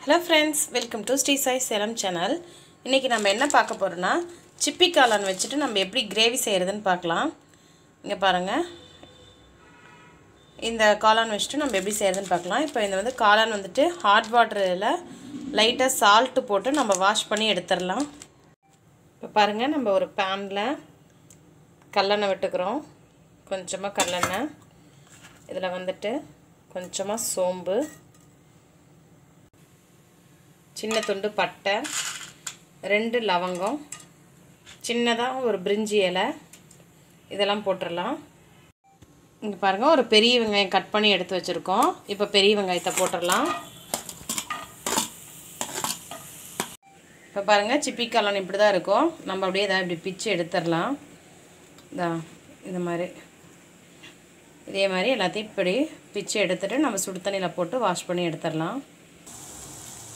Hello friends, welcome to Sri Sai Selam channel. இன்னைக்கு நம்ம என்ன பார்க்க போறோம்னா சிப்பி காளான் வச்சிட்டு நம்ம எப்படி கிரேவி செய்யறதுன்னு பார்க்கலாம். இங்க பாருங்க. இந்த காளான் வச்சிட்டு நம்ம எப்படி செய்யறதுன்னு பார்க்கலாம். இப்போ இந்த வந்து காளான் வந்துட்டு ஹாட் வாட்டர்ல லைட்டா salt போட்டு நம்ம வாஷ் பண்ணி எடுத்துறலாம். இப்போ பாருங்க நம்ம ஒரு panல கல்லெண்ணெய் விட்டுக்குறோம். கொஞ்சமா கல்லெண்ணெய். இதல வந்துட்டு கொஞ்சமா சோம்பு சின்ன துண்டு பட்டை 2 லவங்கம் சின்னதா ஒரு பிரிஞ்சி இலை இதெல்லாம் போட்டுறலாம். இங்க பாருங்க ஒரு பெரிய வெங்காயம் கட் பண்ணி எடுத்து வச்சிருக்கோம். இப்போ பெரிய வெங்காயத்தை போட்டுறலாம். இப்போ பாருங்க சிப்பி காளான் இப்படி தான் இருக்கும். நம்ம அப்படியே இத இப்படி பிச்சு எடுத்துறலாம். இந்த மாதிரி இதே மாதிரி எல்லாத்தையும் இப்படி பிச்சு எடுத்துட்டு நம்ம சுடு தண்ணில போட்டு வாஷ் பண்ணி எடுத்துறலாம்.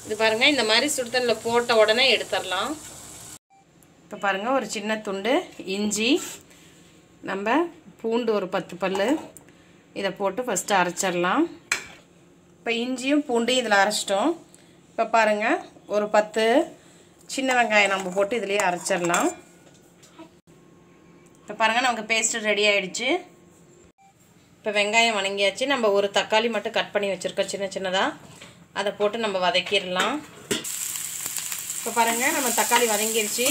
இது பாருங்க இந்த மாதிரி சுடு தண்ணில போட்ட உடனே எடுத்துறலாம். இப்ப பாருங்க ஒரு சின்ன துண்டு இஞ்சி நம்ம பூண்டு ஒரு 10 பல்லு இத போட்டு ஃபர்ஸ்ட் அரைச்சிரலாம். இப்ப இஞ்சியும் பூண்டையும் இதல அரைச்சிட்டோம். இப்ப பாருங்க ஒரு 10 சின்ன வெங்காயம் நம்ம போட்டு இதிலேயே அரைச்சிரலாம். இப்ப பாருங்க நமக்கு பேஸ்ட் ரெடி ஆயிடுச்சு. இப்ப வெங்காயம் வணங்கியாச்சு. நம்ம ஒரு தக்காளி மட்டும் கட் பண்ணி வச்சிருக்கோம் சின்ன சின்னதா. அத போட்டு நம்ம வதக்கிரலாம். இப்ப பாருங்க நம்ம தக்காளி வதங்கிருச்சு.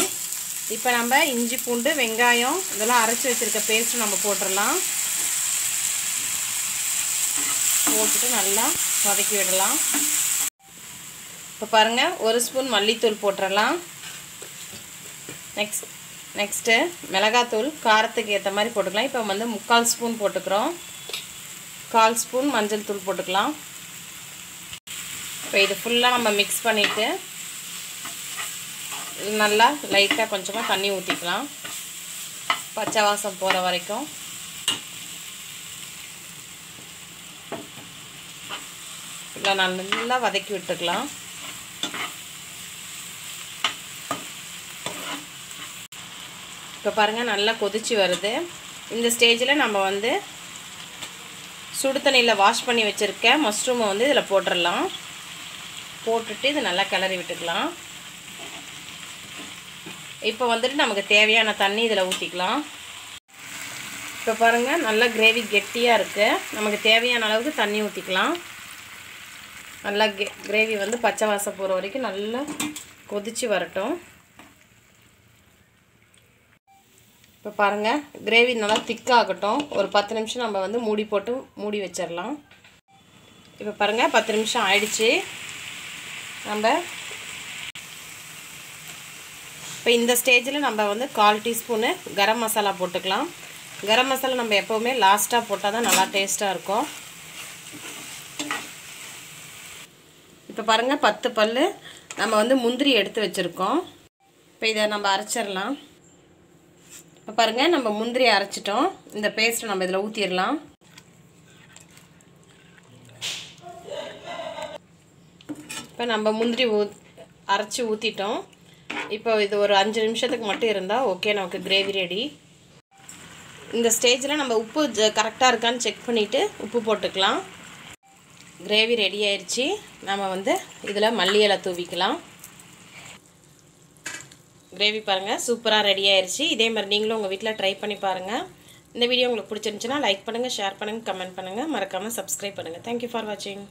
இப்போ நம்ம இஞ்சி பூண்டு வெங்காயம் இதெல்லாம் அரைச்சு வச்சிருக்க பேஸ்ட் நம்ம போட்டுறலாம். போட்டுட்டு நல்லா வதக்கி விடலாம். இப்ப பாருங்க ஒரு ஸ்பூன் மல்லித்தூள் போட்டுறலாம். நெக்ஸ்ட் மிளகாய் தூள் காரத்துக்கு ஏத்த மாதிரி போட்டுக்கலாம். இப்போ வந்து 3/4 ஸ்பூன் போட்டுக்கறோம். 1/4 ஸ்பூன் மஞ்சள் தூள் போட்டுக்கலாம். இப்போ இது ஃபுல்லா நம்ம mix பண்ணிட்டு நல்லா லைட்டா கொஞ்சமா தண்ணி ஊத்திக்கலாம். பச்சை வாசம் போற வரைக்கும் நல்லா வதக்கி விட்டுக்கலாம். இப்போ பாருங்க நல்லா கொதிச்சு வருது. இந்த ஸ்டேஜ்ல நம்ம வந்து சுடு தண்ணில வாஷ் பண்ணி வச்சிருக்க மஷ்ரூமை வந்து இதல போட்டுறலாம். போட்டுட்டு இது நல்லா கிளறி விட்டுக்கலாம். இப்போ வந்துட்டு நமக்கு தேவையான தண்ணி இதல ஊத்திக்கலாம். இப்போ பாருங்க நல்ல கிரேவி கெட்டியா இருக்கு. நமக்கு தேவையான அளவுக்கு தண்ணி ஊத்திக்கலாம். நல்லா கிரேவி வந்து பச்சை வாசம் போற வரைக்கும் நல்லா கொதிச்சு வரட்டும். இப்போ பாருங்க கிரேவி நல்லா திக்கா ஆகட்டும். ஒரு 10 நிமிஷம் நம்ம வந்து மூடி போட்டு மூடி வச்சிரலாம். இப்போ பாருங்க 10 நிமிஷம் ஆயிடுச்சு. நம்ம இப்போ இந்த ஸ்டேஜ்ல நம்ம வந்து 1/4 டீஸ்பூன் கரம் மசாலா போட்டுக்கலாம். கரம் மசாலா நம்ம எப்பவுமே லாஸ்டா போட்டா தான் நல்லா டேஸ்டா இருக்கும். இப்போ பாருங்க 10 பல்லு நம்ம வந்து முந்திரி எடுத்து வச்சிருக்கோம். இப்போ இத நம்ம அரைச்சிரலாம். இப்போ பாருங்க நம்ம முந்திரி அரைச்சிட்டோம். இந்த பேஸ்ட் நம்ம இதல ஊத்திரலாம். இப்போ நம்ம முந்திரி அரைச்சு ஊத்திட்டோம். இப்போ இது ஒரு 5 நிமிஷத்துக்கு மட்டும் இருந்தா ஓகே நமக்கு கிரேவி ரெடி. இந்த ஸ்டேஜ்ல நம்ம உப்பு கரெக்ட்டா இருக்கான்னு செக் பண்ணிட்டு உப்பு போட்டுக்கலாம். கிரேவி ரெடி ஆயிருச்சு. நாம வந்து இதல மல்லி இலை தூவிக்கலாம். கிரேவி பாருங்க சூப்பரா ரெடி ஆயிருச்சு. இதே மாதிரி நீங்களும் உங்க வீட்ல ட்ரை பண்ணி பாருங்க. இந்த வீடியோ உங்களுக்கு பிடிச்சிருந்துச்சுனா லைக் பண்ணுங்க, ஷேர் பண்ணுங்க, கமெண்ட் பண்ணுங்க, மறக்காம Subscribe பண்ணுங்க. Thank you for watching.